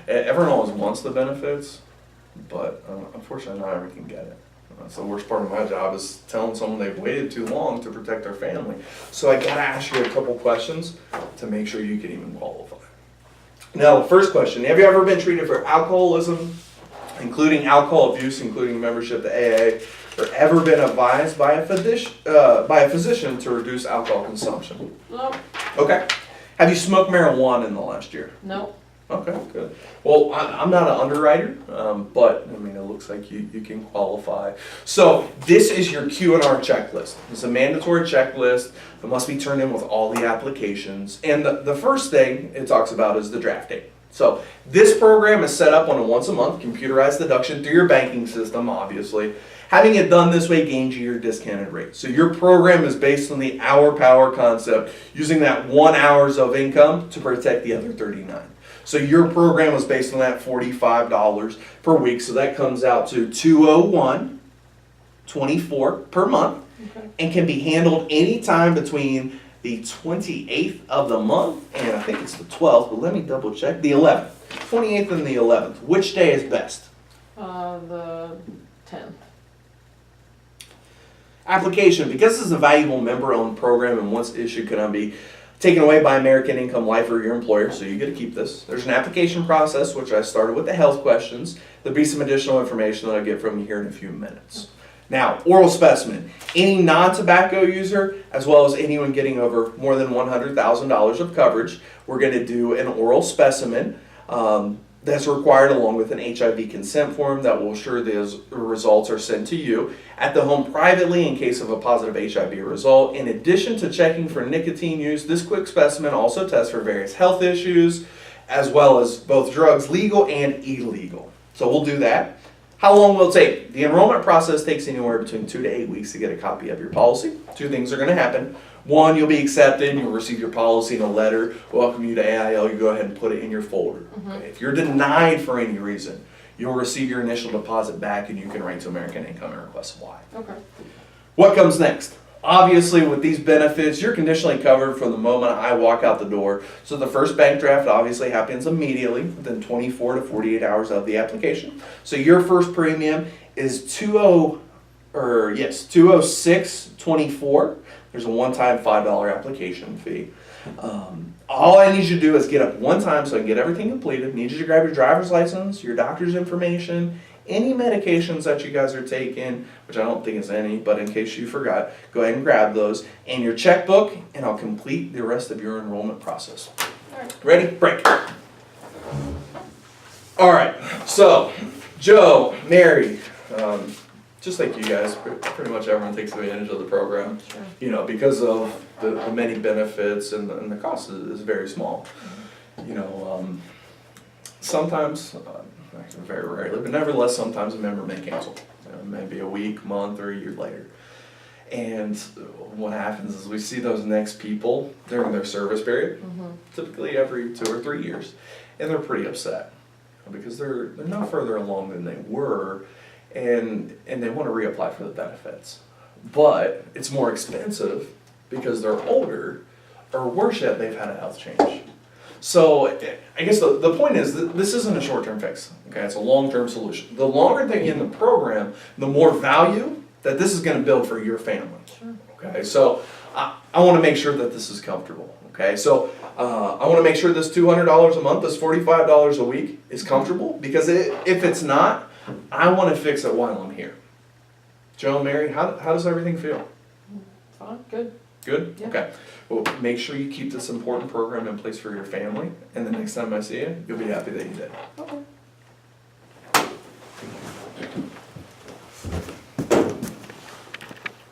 Everyone always wants the benefits, but unfortunately not everyone can get it. That's the worst part of my job, is telling someone they've waited too long to protect their family. So I gotta ask you a couple questions to make sure you can even qualify. Now, the first question, have you ever been treated for alcoholism, including alcohol abuse, including membership to AA, or ever been advised by a physician to reduce alcohol consumption? No. Okay. Have you smoked marijuana in the last year? No. Okay, good. Well, I'm not an underwriter, but I mean, it looks like you can qualify. So this is your Q&R checklist. It's a mandatory checklist that must be turned in with all the applications. And the first thing it talks about is the draft date. So this program is set up on a once a month computerized deduction through your banking system, obviously. Having it done this way gains you your discounted rate. So your program is based on the hour power concept, using that 1 hour of income to protect the other 39. So your program is based on that $45 per week. So that comes out to $201.24 per month, Okay. and can be handled anytime between the 28th of the month and I think it's the 12th, but let me double check. The 11th. 28th and the 11th. Which day is best? The 10th. Application. Because this is a valuable member-owned program and once issued cannot be taken away by American Income Life or your employer, so you get to keep this. There's an application process, which I started with the health questions. There'll be some additional information that I'll get from you here in a few minutes. Now, oral specimen. Any non-tobacco user, as well as anyone getting over more than $100,000 of coverage, we're going to do an oral specimen that's required, along with an HIV consent form that will ensure the results are sent to you at the home privately in case of a positive HIV result. In addition to checking for nicotine use, this quick specimen also tests for various health issues, as well as both drugs, legal and illegal. So we'll do that. How long will it take? The enrollment process takes anywhere between 2 to 8 weeks to get a copy of your policy. Two things are going to happen. One, you'll be accepted, you'll receive your policy in a letter, welcome you to AIL, you go ahead and put it in your folder. Okay? If you're denied for any reason, you'll receive your initial deposit back and you can write to American Income and request why. Okay. What comes next? Obviously, with these benefits, you're conditionally covered from the moment I walk out the door. So the first bank draft obviously happens immediately, within 24 to 48 hours of the application. So your first premium is $206.24. There's a one-time $5 application fee. All I need you to do is get up one time so I can get everything completed. I need you to grab your driver's license, your doctor's information, any medications that you guys are taking, which I don't think is any, but in case you forgot, go ahead and grab those, and your checkbook, and I'll complete the rest of your enrollment process. All right. Ready? Break. All right, so Joe, Mary, just like you guys, pretty much everyone takes advantage of the program, Sure. you know, because of the many benefits and the cost is very small. You know, sometimes, very rarely, but nevertheless, sometimes a member may cancel, maybe a week, month, or a year later. And what happens is we see those next people during their service period, typically every 2 or 3 years, and they're pretty upset because they're no further along than they were, and they want to reapply for the benefits. But it's more expensive because they're older, or worse yet, they've had a health change. So I guess the point is that this isn't a short-term fix, okay? It's a long-term solution. The longer that you're in the program, the more value that this is going to build for your family, okay? So I want to make sure that this is comfortable, okay? So I want to make sure this $200 a month, this $45 a week is comfortable, because if it's not, I want to fix it while I'm here. Joe, Mary, how does everything feel? Fine. Good. Good? Yeah. Okay. Well, make sure you keep this important program in place for your family, and the next time I see you, you'll be happy that you did. Okay.